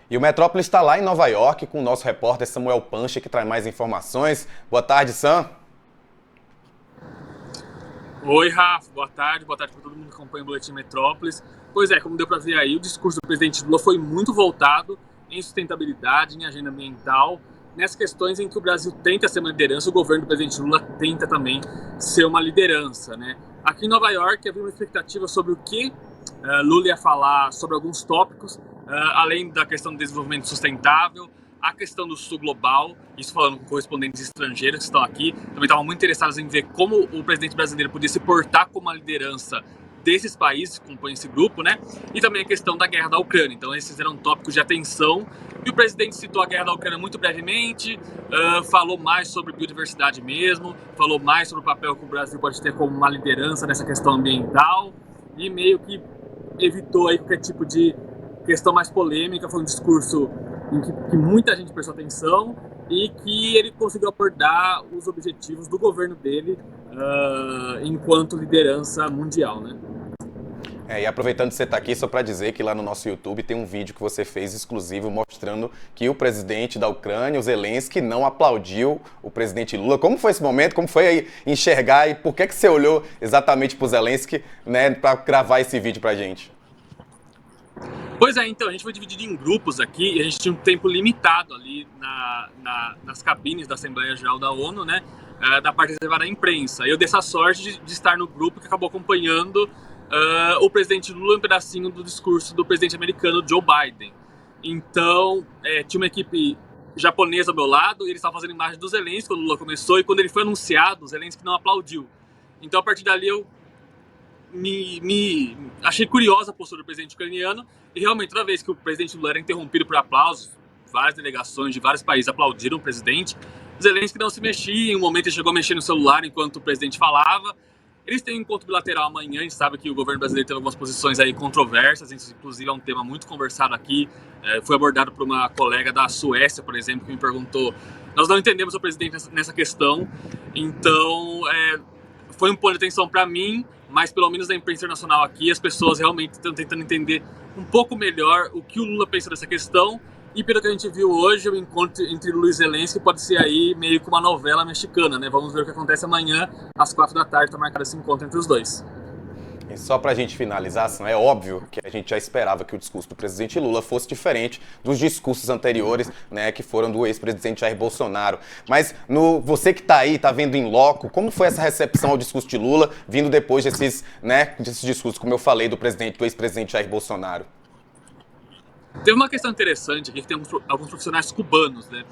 E o Metrópolis está lá em Nova York com o nosso repórter Samuel Pancha, que traz mais informações. Boa tarde, Sam. Oi, Rafa. Boa tarde para todo mundo que acompanha o Boletim Metrópolis. Pois é, como deu para ver aí, o discurso do presidente Lula foi muito voltado em sustentabilidade, em agenda ambiental, nessas questões em que o Brasil tenta ser uma liderança, o governo do presidente Lula tenta também ser uma liderança, né? Aqui em Nova York havia uma expectativa sobre o que Lula ia falar sobre alguns tópicos, além da questão do desenvolvimento sustentável, a questão do sul global, isso falando com correspondentes estrangeiros que estão aqui, também estavam muito interessados em ver como o presidente brasileiro podia se portar como uma liderança desses países que compõem esse grupo, né? E também a questão da guerra da Ucrânia. Então esses eram tópicos de atenção. E o presidente citou a guerra da Ucrânia muito brevemente, falou mais sobre biodiversidade mesmo, falou mais sobre o papel que o Brasil pode ter como uma liderança nessa questão ambiental e meio que evitou aí qualquer tipo de questão mais polêmica. Foi um discurso em que muita gente prestou atenção e que ele conseguiu abordar os objetivos do governo dele enquanto liderança mundial, né? E aproveitando que você está aqui, só para dizer que lá no nosso YouTube tem um vídeo que você fez exclusivo mostrando que o presidente da Ucrânia, o Zelensky, não aplaudiu o presidente Lula. Como foi esse momento? Como foi aí enxergar e por que você olhou exatamente para o Zelensky, né, para gravar esse vídeo para a gente? Pois é, então, a gente foi dividido em grupos aqui e a gente tinha um tempo limitado ali nas cabines da Assembleia Geral da ONU, né, da parte reservada à imprensa. Eu dei essa sorte de estar no grupo que acabou acompanhando o presidente Lula um pedacinho do discurso do presidente americano Joe Biden. Então, tinha uma equipe japonesa ao meu lado e eles estavam fazendo imagem do Zelensky quando o Lula começou, e quando ele foi anunciado, o Zelensky não aplaudiu. Então, a partir dali, eu achei curiosa a postura do presidente ucraniano, e realmente toda vez que o presidente Lula era interrompido por aplausos, várias delegações de vários países aplaudiram o presidente. O Zelensky não se mexia, em um momento ele chegou a mexer no celular enquanto o presidente falava. Eles têm um encontro bilateral amanhã, a gente sabe que o governo brasileiro teve algumas posições aí controversas, isso inclusive é um tema muito conversado aqui, foi abordado por uma colega da Suécia, por exemplo, que me perguntou, nós não entendemos o presidente nessa questão, então foi um ponto de atenção para mim, mas pelo menos na imprensa internacional aqui, as pessoas realmente estão tentando entender um pouco melhor o que o Lula pensa dessa questão. E pelo que a gente viu hoje, o encontro entre Lula e Zelensky pode ser aí meio que uma novela mexicana, né? Vamos ver o que acontece amanhã, às 4 da tarde, está marcado esse encontro entre os dois. E só para a gente finalizar, é óbvio que a gente já esperava que o discurso do presidente Lula fosse diferente dos discursos anteriores, né, que foram do ex-presidente Jair Bolsonaro. Mas você que está aí, está vendo em loco, como foi essa recepção ao discurso de Lula, vindo depois desses discursos, como eu falei, do ex-presidente Jair Bolsonaro? Teve uma questão interessante aqui, que tem alguns profissionais cubanos, né?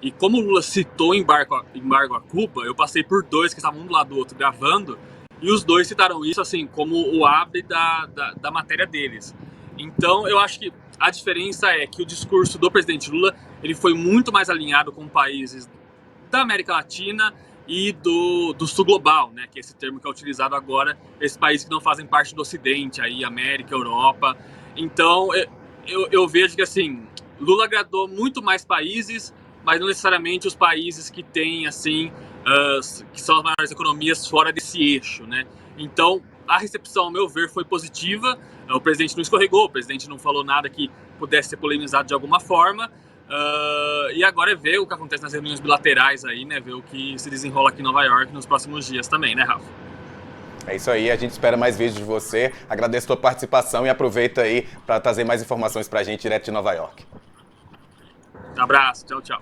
E como o Lula citou o embargo a Cuba, eu passei por dois que estavam um do lado do outro gravando, e os dois citaram isso assim como o ápice da matéria deles. Então eu acho que a diferença é que o discurso do presidente Lula ele foi muito mais alinhado com países da América Latina e do sul global, né? Que é esse termo que é utilizado agora, esses países que não fazem parte do Ocidente, aí América, Europa. Então eu vejo que assim, Lula agradou muito mais países, mas não necessariamente os países que têm assim, que são as maiores economias fora desse eixo, né? Então a recepção, ao meu ver, foi positiva. O presidente não escorregou, o presidente não falou nada que pudesse ser polemizado de alguma forma. E agora é ver o que acontece nas reuniões bilaterais aí, né? Ver o que se desenrola aqui em Nova York nos próximos dias também, né, Rafa? É isso aí, a gente espera mais vídeos de você. Agradeço a tua participação e aproveita aí para trazer mais informações para a gente direto de Nova York. Um abraço, tchau, tchau.